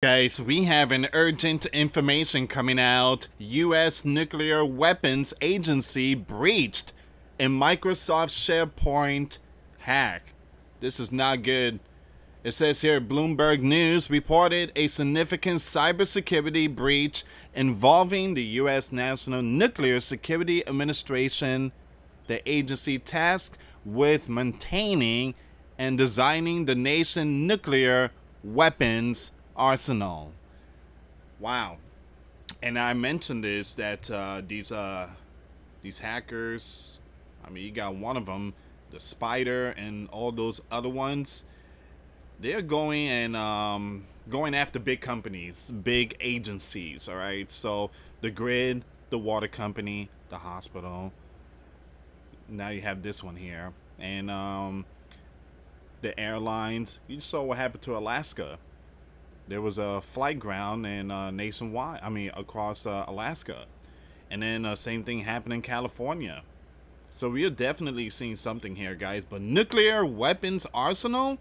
Guys, we have an urgent information coming out. US Nuclear Weapons Agency breached a Microsoft SharePoint hack. This is not good. It says here Bloomberg News reported a significant cybersecurity breach involving the US National Nuclear Security Administration, the agency tasked with maintaining and designing the nation's nuclear weapons arsenal. Wow. And I mentioned this that these hackers, I mean, you got one of them, the Spider, and all those other ones. They're going and going after big companies, big agencies. All right. So the grid, the water company, the hospital. Now you have this one here, and the airlines. You saw what happened to Alaska. There was a flight ground and nationwide. I mean, across Alaska, and then same thing happened in California. So we are definitely seeing something here, guys. But nuclear weapons arsenal,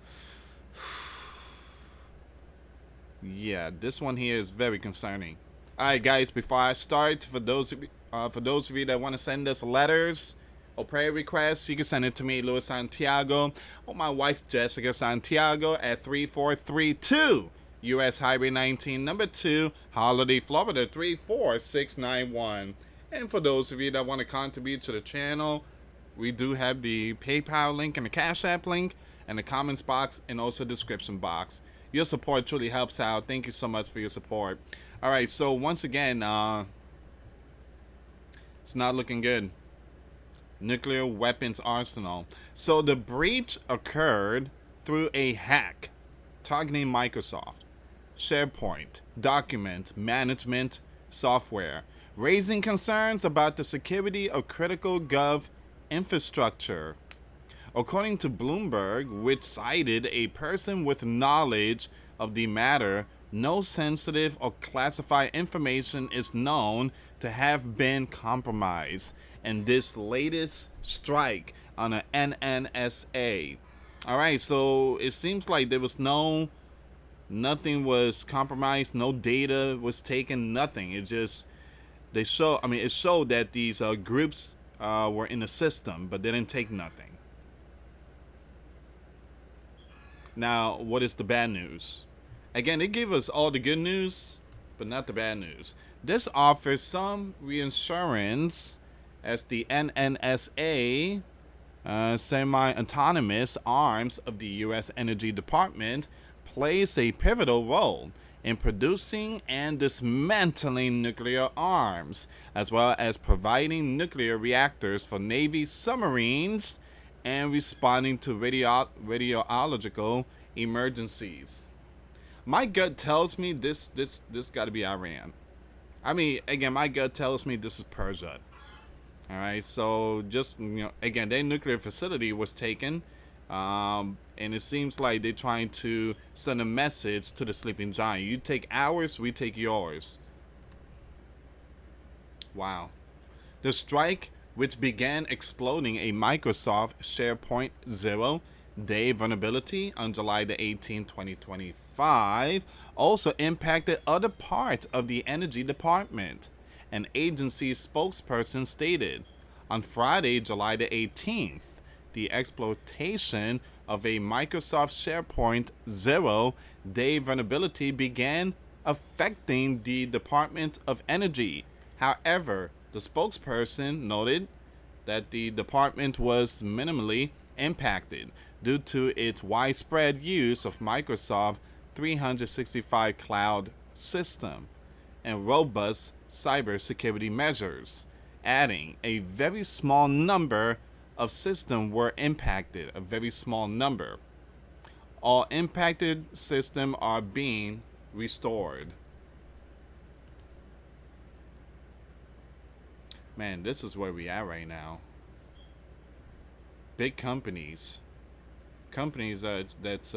yeah, this one here is very concerning. All right, guys. Before I start, for those of you that want to send us letters or prayer requests, you can send it to me, US Santiago, or my wife Jessica Santiago at 3432. US Highway 19, number 2, Holiday, Florida 34691. And for those of you that want to contribute to the channel, we do have the PayPal link and the Cash App link in the comments box and also description box. Your support truly helps out. Thank you so much for your support. All right, so once again, it's not looking good. Nuclear weapons arsenal. So the breach occurred through a hack targeting Microsoft SharePoint document management software, raising concerns about the security of critical gov infrastructure. According to Bloomberg, which cited a person with knowledge of the matter, no sensitive or classified information is known to have been compromised in this latest strike on an NNSA. All right, so it seems like there was nothing was compromised, no data was taken, nothing. It just it showed that these groups were in the system, but they didn't take nothing. Now, what is the bad news? Again, they give us all the good news, but not the bad news. This offers some reassurance as the NNSA, semi-autonomous arms of the U.S. Energy Department, plays a pivotal role in producing and dismantling nuclear arms, as well as providing nuclear reactors for Navy submarines and responding to radiological emergencies. My gut tells me this got to be Iran. I mean, again, my gut tells me this is Persia. All right, so just again, their nuclear facility was taken. And it seems like they're trying to send a message to the sleeping giant. You take ours, we take yours. Wow. The strike, which began exploding a Microsoft SharePoint 0-day vulnerability on July the 18th, 2025, also impacted other parts of the Energy Department. An agency spokesperson stated on Friday, July the 18th, the exploitation of a Microsoft SharePoint 0-day vulnerability began affecting the Department of Energy. However, the spokesperson noted that the department was minimally impacted due to its widespread use of Microsoft 365 cloud system and robust cybersecurity measures, adding a very small number of systems were impacted, a very small number. All impacted systems are being restored. Man, this is where we are right now. Big companies that's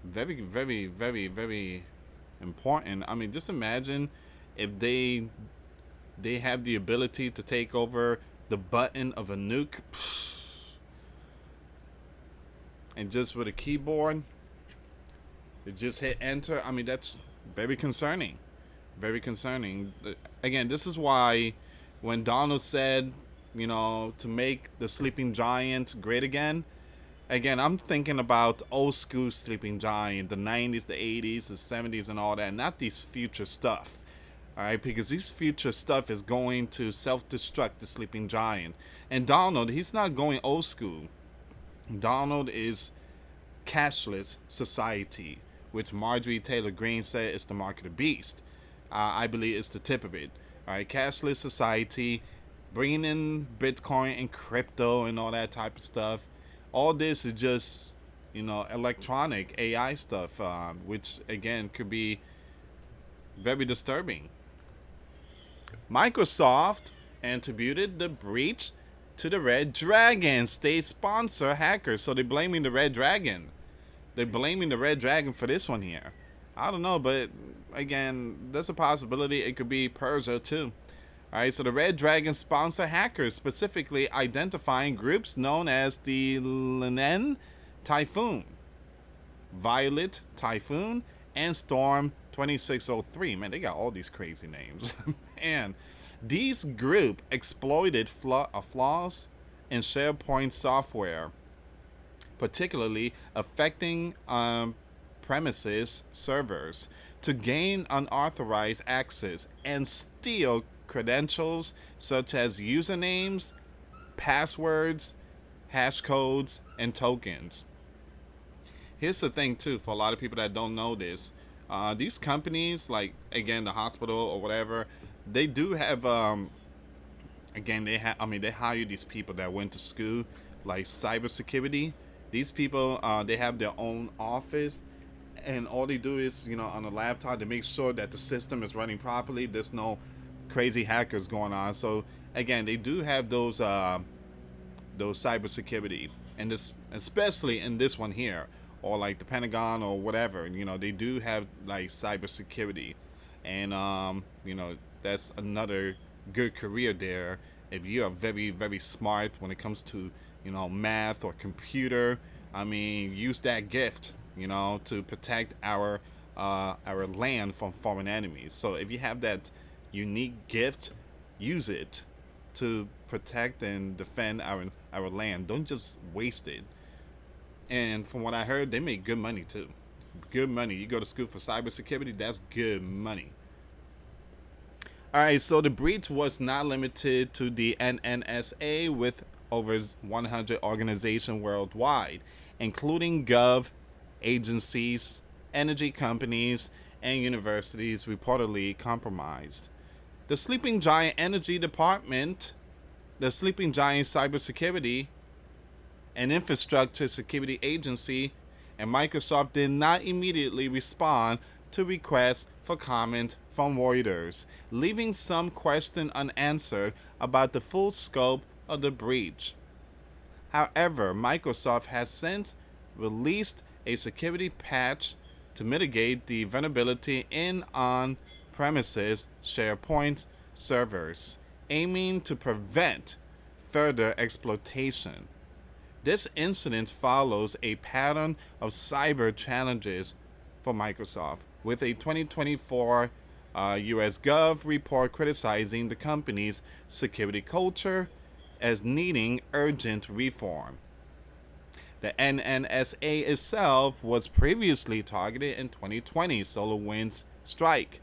very, very, very, very important. I mean, just imagine if they have the ability to take over the button of a nuke, and just with a keyboard, It just hit enter. I mean, that's very concerning. Very concerning. Again, this is why when Donald said, to make the sleeping giant great again, I'm thinking about old school sleeping giant, the 90s, the 80s, the 70s, and all that, not these future stuff. All right, because this future stuff is going to self destruct the sleeping giant. And Donald, he's not going old school. Donald is cashless society, which Marjorie Taylor Greene said is the mark of the beast. I believe it's the tip of it. All right, cashless society, bringing in Bitcoin and crypto and all that type of stuff. All this is just, electronic AI stuff, which again could be very disturbing. Microsoft attributed the breach to the Red Dragon state sponsor hackers. So they're blaming the Red Dragon. They're blaming the Red Dragon for this one here. I don't know, but again, there's a possibility it could be Persia too. Alright, so the Red Dragon sponsor hackers, specifically identifying groups known as the Linen Typhoon, Violet Typhoon, and Storm 2603. Man, they got all these crazy names. And these group exploited flaws in SharePoint software, particularly affecting premises servers, to gain unauthorized access and steal credentials such as usernames, passwords, hash codes, and tokens. Here's the thing too, for a lot of people that don't know this, these companies, like again the hospital or whatever, they do have again they hire these people that went to school, like cybersecurity. These people, they have their own office, and all they do is, on a laptop, to make sure that the system is running properly. There's no crazy hackers going on. So again, they do have those cybersecurity, and this, especially in this one here, or like the Pentagon or whatever, they do have like cybersecurity, and that's another good career there if you are very, very smart when it comes to math or computer. I mean, use that gift, to protect our land from foreign enemies. So if you have that unique gift, use it to protect and defend our land. Don't just waste it. And from what I heard, they make good money too. Good money. You go to school for cybersecurity, that's good money. Alright, so the breach was not limited to the NNSA, with over 100 organizations worldwide, including gov agencies, energy companies, and universities reportedly compromised. The Sleeping Giant Energy Department, the Sleeping Giant Cybersecurity and Infrastructure Security Agency, and Microsoft did not immediately respond to requests for comment from Reuters, leaving some questions unanswered about the full scope of the breach. However, Microsoft has since released a security patch to mitigate the vulnerability in on-premises SharePoint servers, aiming to prevent further exploitation. This incident follows a pattern of cyber challenges for Microsoft, with a 2024 US Gov report criticizing the company's security culture as needing urgent reform. The NNSA itself was previously targeted in 2020 SolarWinds strike,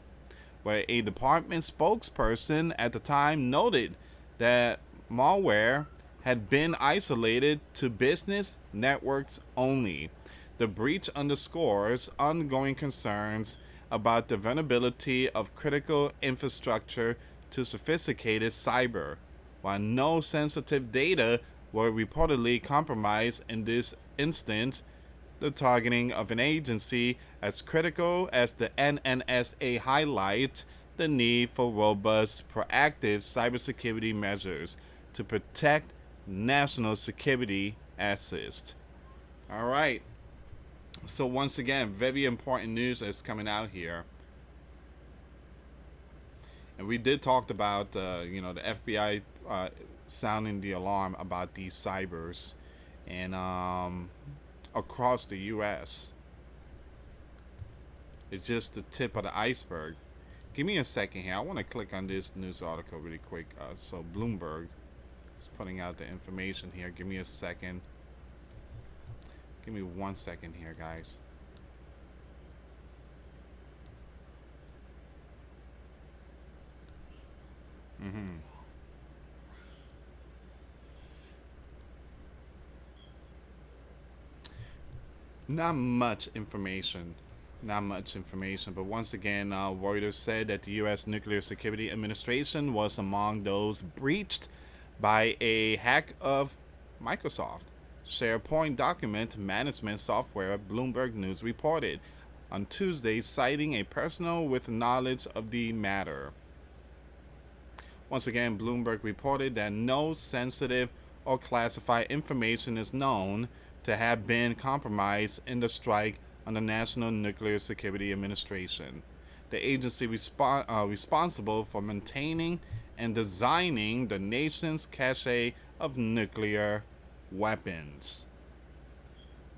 where a department spokesperson at the time noted that malware had been isolated to business networks only. The breach underscores ongoing concerns about the vulnerability of critical infrastructure to sophisticated cyber, while no sensitive data were reportedly compromised in this instance. The targeting of an agency as critical as the NNSA highlights the need for robust, proactive cybersecurity measures to protect national security assets. All right. So once again, very important news is coming out here. And we did talk about, the FBI sounding the alarm about these cybers and across the U.S. It's just the tip of the iceberg. Give me a second here. I want to click on this news article really quick. So Bloomberg is putting out the information here. Give me a second. Give me 1 second here, guys. Not much information. Not much information, but once again, Reuters said that the US Nuclear Security Administration was among those breached by a hack of Microsoft SharePoint document management software, Bloomberg News reported on Tuesday, citing a personnel with knowledge of the matter. Once again, Bloomberg reported that no sensitive or classified information is known to have been compromised in the strike on the National Nuclear Security Administration, the agency responsible for maintaining and designing the nation's cache of nuclear weapons.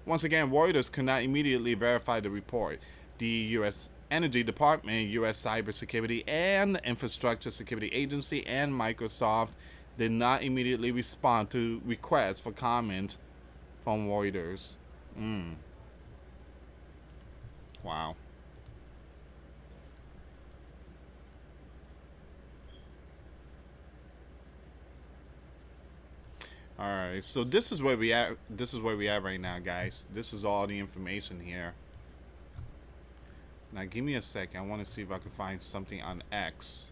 Once again, Reuters could not immediately verify the report. The U.S. Energy Department, U.S. Cybersecurity and Infrastructure Security Agency, and Microsoft did not immediately respond to requests for comment from Reuters. Wow. All right, so this is where we at. This is where we at right now, guys. This is all the information here. Now, give me a second. I want to see if I can find something on X.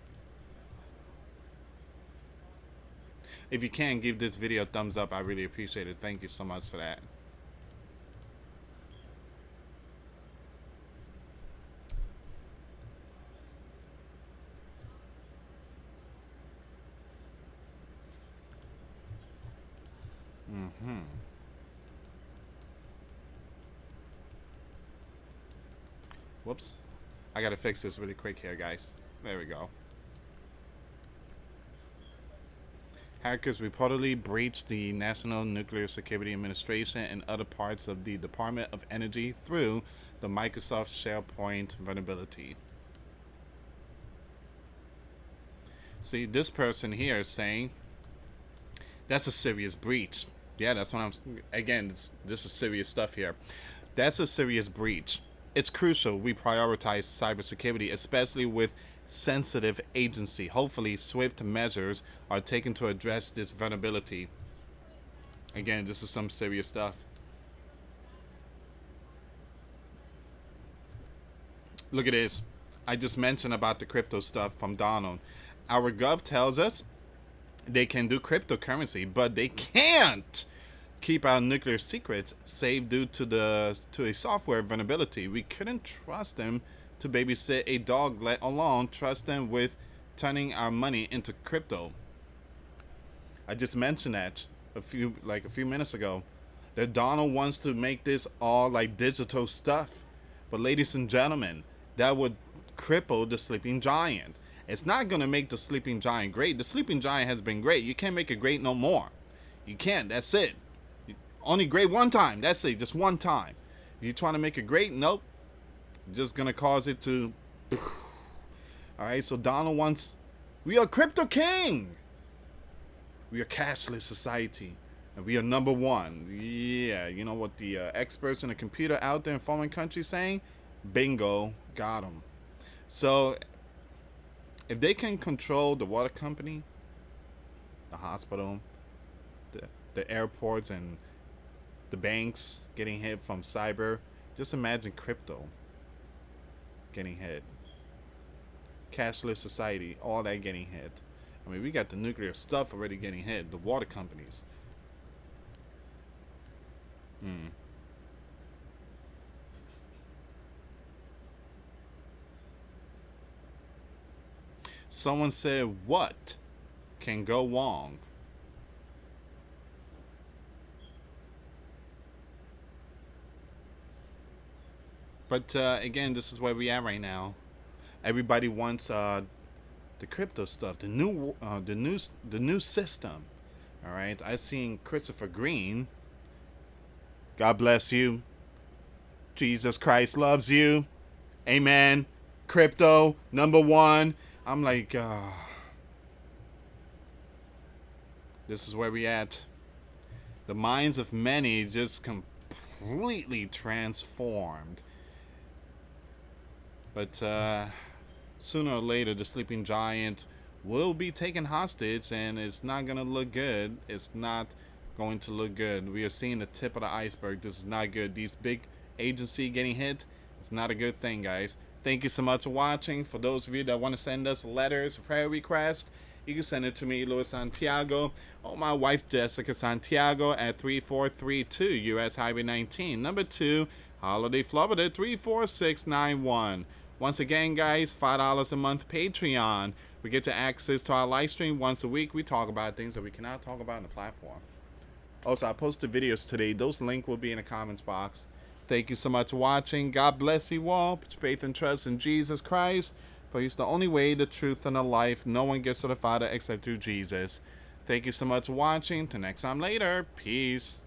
If you can, give this video a thumbs up. I really appreciate it. Thank you so much for that. Whoops. I gotta fix this really quick here, guys. There we go. Hackers reportedly breached the National Nuclear Security Administration and other parts of the Department of Energy through the Microsoft SharePoint vulnerability. See, this person here is saying that's a serious breach. Yeah, that's what I'm... Again, this is serious stuff here. That's a serious breach. It's crucial we prioritize cybersecurity, especially with sensitive agency. Hopefully, swift measures are taken to address this vulnerability. Again, this is some serious stuff. Look at this. I just mentioned about the crypto stuff from Donald. Our gov tells us they can do cryptocurrency, but they can't keep our nuclear secrets safe due to a software vulnerability. We couldn't trust them to babysit a dog, let alone trust them with turning our money into crypto. I just mentioned that a few minutes ago. That Donald wants to make this all like digital stuff. But ladies and gentlemen, that would cripple the sleeping giant. It's not going to make the sleeping giant great. The sleeping giant has been great. You can't make it great no more. You can't. That's it. Only great one time. That's it. Just one time. You're trying to make it great? Nope. Just going to cause it to... Alright, so Donald wants... We are crypto king. We are cashless society. And we are number one. Yeah, you know what the experts in the computer out there in foreign countries saying? Bingo. Got them. So, if they can control the water company, the hospital, the airports, and the banks getting hit from cyber, just imagine crypto getting hit. Cashless society, all that getting hit. I mean, we got the nuclear stuff already getting hit, the water companies. Someone said, what can go wrong? But again, this is where we are right now. Everybody wants the crypto stuff, the new system. All right, I seen Christopher Green. God bless you. Jesus Christ loves you. Amen. Crypto, #1. I'm like, this is where we at. The minds of many just completely transformed. But sooner or later, the sleeping giant will be taken hostage, and it's not going to look good. It's not going to look good. We are seeing the tip of the iceberg. This is not good. These big agencies getting hit, it's not a good thing, guys. Thank you so much for watching. For those of you that want to send us letters, prayer requests, you can send it to me, US Santiago, or my wife, Jessica Santiago, at 3432 US Highway 19, #2, Holiday, Florida, 34691. Once again, guys, $5 a month Patreon. We get to access to our live stream once a week. We talk about things that we cannot talk about on the platform. Also, I posted videos today. Those links will be in the comments box. Thank you so much for watching. God bless you all. Put your faith and trust in Jesus Christ, for He's the only way, the truth, and the life. No one gets to the Father except through Jesus. Thank you so much for watching. Till next time later. Peace.